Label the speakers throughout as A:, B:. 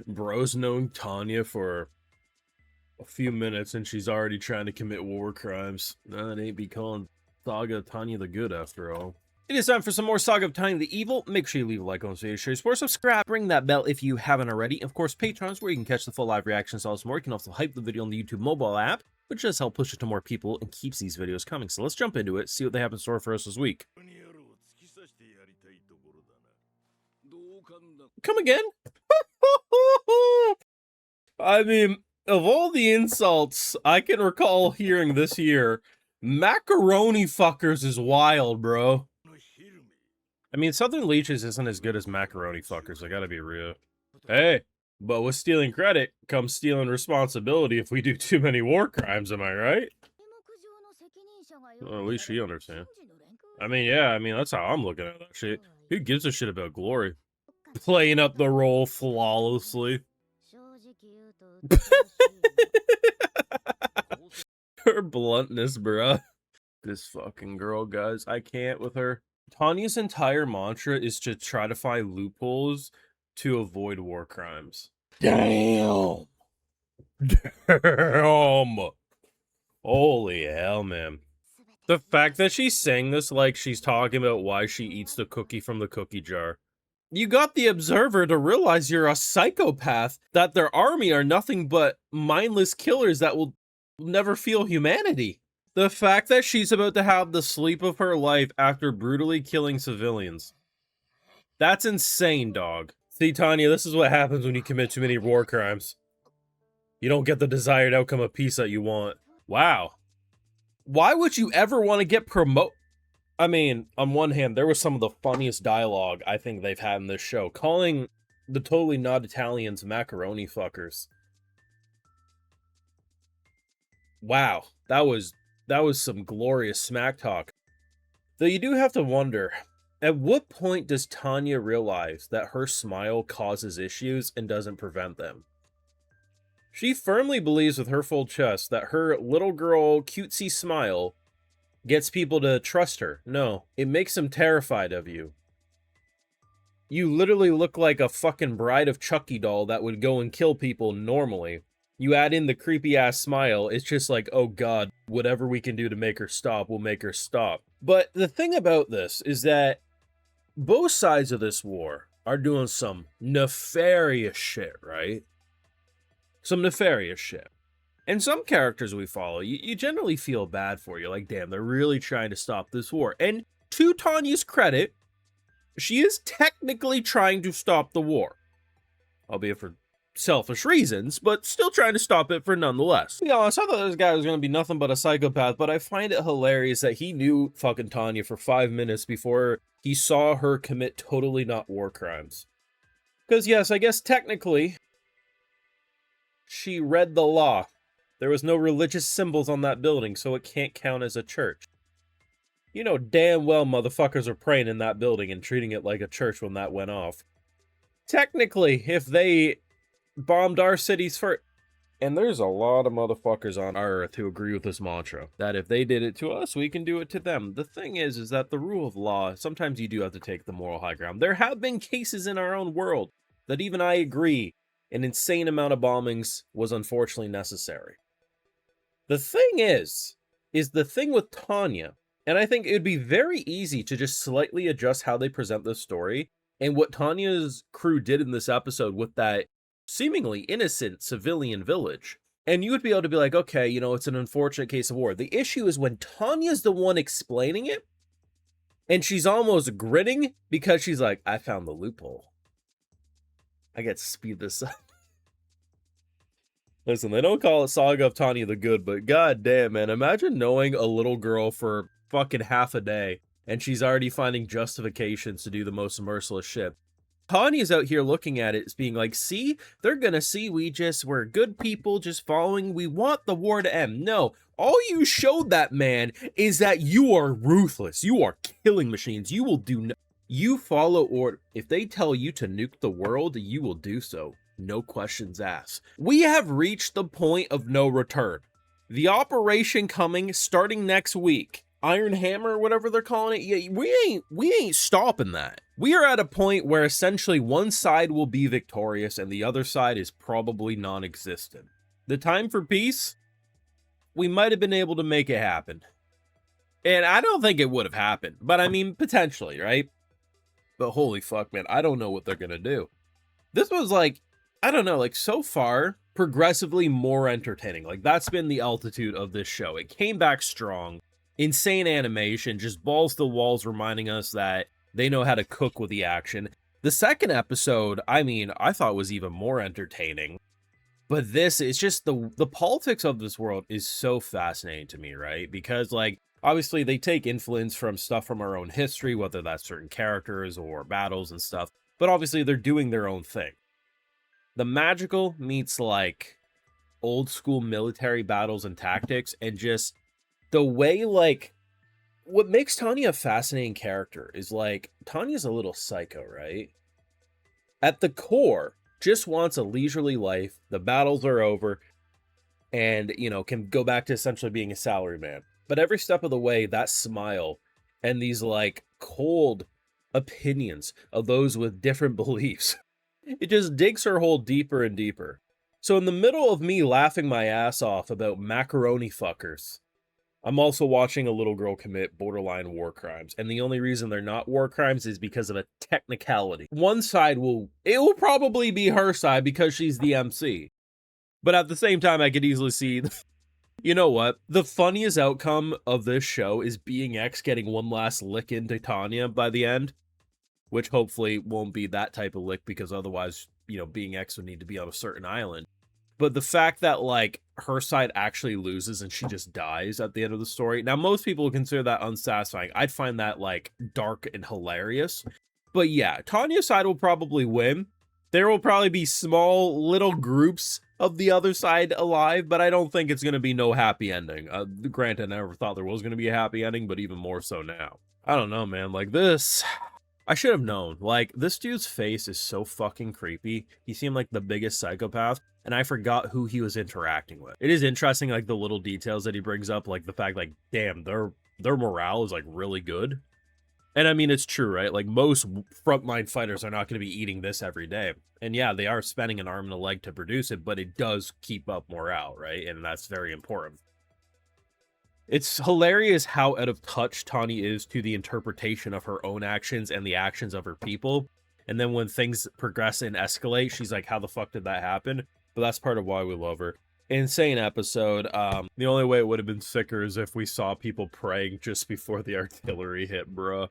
A: Bro's known Tanya for a few minutes and she's already trying to commit war crimes. That ain't be calling Saga of Tanya the good after all. It is time for some more Saga of Tanya the Evil. Make sure you leave a like on this video, share, support, subscribe, ring that bell if you haven't already. Of course, Patreon's where you can catch the full live reactions, all this more. You can also hype the video on the YouTube mobile app, which does help push it to more people and keeps these videos coming. So let's jump into it, see what they have in store for us this week. Come again? I mean, of all the insults I can recall hearing this year, macaroni fuckers is wild, bro. I mean, Southern Leeches isn't as good as macaroni fuckers, I gotta be real. Hey, but with stealing credit comes stealing responsibility if we do too many war crimes, am I right? Well, at least she understands. I mean, yeah, I mean, that's how I'm looking at that shit. Who gives a shit about glory? Playing up the role flawlessly. Her bluntness, bruh. This fucking girl, guys. I can't with her. Tanya's entire mantra is to try to find loopholes to avoid war crimes. Damn. Damn. Holy hell, man. The fact that she's saying this like she's talking about why she eats the cookie from the cookie jar. You got the observer to realize you're a psychopath, that their army are nothing but mindless killers that will never feel humanity. The fact that she's about to have the sleep of her life after brutally killing civilians. That's insane, dog. See, Tanya, this is what happens when you commit too many war crimes. You don't get the desired outcome of peace that you want. Wow. Why would you ever want to get promoted? I mean, on one hand, there was some of the funniest dialogue I think they've had in this show, calling the totally not Italians macaroni fuckers. Wow, that was some glorious smack talk. Though you do have to wonder, at what point does Tanya realize that her smile causes issues and doesn't prevent them? She firmly believes with her full chest that her little girl cutesy smile gets people to trust her. No, it makes them terrified of you. You literally look like a fucking Bride of Chucky doll that would go and kill people normally. You add in the creepy ass smile, it's just like, oh god, whatever we can do to make her stop, we'll make her stop. But the thing about this is that both sides of this war are doing some nefarious shit, right? Some nefarious shit. And some characters we follow, you generally feel bad for. You're like, damn, they're really trying to stop this war. And to Tanya's credit, she is technically trying to stop the war. Albeit for selfish reasons, but still trying to stop it for nonetheless. To be honest, I thought this guy was going to be nothing but a psychopath, but I find it hilarious that he knew fucking Tanya for 5 minutes before he saw her commit totally not war crimes. Because yes, I guess technically, she read the law. There was no religious symbols on that building, so it can't count as a church. You know damn well motherfuckers are praying in that building and treating it like a church when that went off. Technically, if they bombed our cities first, and there's a lot of motherfuckers on our earth who agree with this mantra, that if they did it to us, we can do it to them. The thing is that the rule of law, sometimes you do have to take the moral high ground. There have been cases in our own world that even I agree an insane amount of bombings was unfortunately necessary. The thing is the thing with Tanya, and I think it would be very easy to just slightly adjust how they present this story, and what Tanya's crew did in this episode with that seemingly innocent civilian village. And you would be able to be like, okay, you know, it's an unfortunate case of war. The issue is when Tanya's the one explaining it, and she's almost grinning because she's like, I found the loophole. I get to speed this up. Listen, they don't call it Saga of Tanya the Good, but god damn, man, imagine knowing a little girl for fucking half a day, and she's already finding justifications to do the most merciless shit. Tanya's out here looking at it as being like, see, they're gonna see we're good people just following, we want the war to end. No, all you showed that man is that you are ruthless, you are killing machines, you will do no, you follow order. If they tell you to nuke the world, you will do so. No questions asked. We have reached the point of no return. The operation coming starting next week Iron Hammer, whatever they're calling it. Yeah, we ain't stopping that. We are at a point where essentially one side will be victorious and the other side is probably non-existent. The time for peace, we might have been able to make it happen. And I don't think it would have happened, but I mean, potentially, right? But holy fuck, man, I don't know what they're gonna do. This was like, I don't know, like so far, progressively more entertaining. Like that's been the altitude of this show. It came back strong. Insane animation, just balls to walls reminding us that they know how to cook with the action. The second episode, I mean, I thought was even more entertaining. But this is just the politics of this world is so fascinating to me, right? Because like obviously they take influence from stuff from our own history, whether that's certain characters or battles and stuff, but obviously they're doing their own thing. The magical meets like old school military battles and tactics, and just the way like what makes Tanya a fascinating character is like Tanya's a little psycho, right? At the core, just wants a leisurely life. The battles are over and, you know, can go back to essentially being a salaryman. But every step of the way, that smile and these like cold opinions of those with different beliefs, it just digs her hole deeper and deeper. So in the middle of me laughing my ass off about macaroni fuckers, I'm also watching a little girl commit borderline war crimes. And the only reason they're not war crimes is because of a technicality. One side it will probably be her side because she's the MC. But at the same time, I could easily see, you know what? The funniest outcome of this show is Being X getting one last lick into Tanya by the end. Which hopefully won't be that type of lick because otherwise, you know, Being X would need to be on a certain island. But the fact that, like, her side actually loses and she just dies at the end of the story. Now, most people consider that unsatisfying. I'd find that, like, dark and hilarious. But yeah, Tanya's side will probably win. There will probably be small little groups of the other side alive, but I don't think it's going to be no happy ending. Granted, I never thought there was going to be a happy ending, but even more so now. I don't know, man. Like, this... I should have known. Like, this dude's face is so fucking creepy. He seemed like the biggest psychopath, and I forgot who he was interacting with. It is interesting, like, the little details that he brings up, like the fact, like, damn, their morale is, like, really good. And I mean, it's true, right? Like, most frontline fighters are not going to be eating this every day. And yeah, they are spending an arm and a leg to produce it, but it does keep up morale, right? And that's very important. It's hilarious how out of touch Tanya is to the interpretation of her own actions and the actions of her people. And then when things progress and escalate, she's like, how the fuck did that happen? But that's part of why we love her. Insane episode. The only way it would have been sicker is if we saw people praying just before the artillery hit, bruh.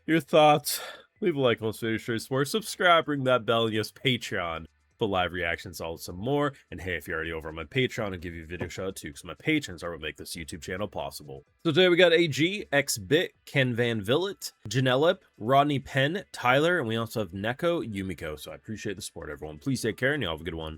A: Your thoughts? Leave a like on this video, share more, subscribe, ring that bell, and yes, Patreon for live reactions, all some more. And hey, if you're already over on my Patreon, I'll give you a video shout out too, because my patrons are what make this YouTube channel possible. So today we got AG, XBit, Ken Van Villet, Janelep, Rodney Penn, Tyler, and we also have Neko Yumiko. So I appreciate the support, everyone. Please take care, and y'all have a good one.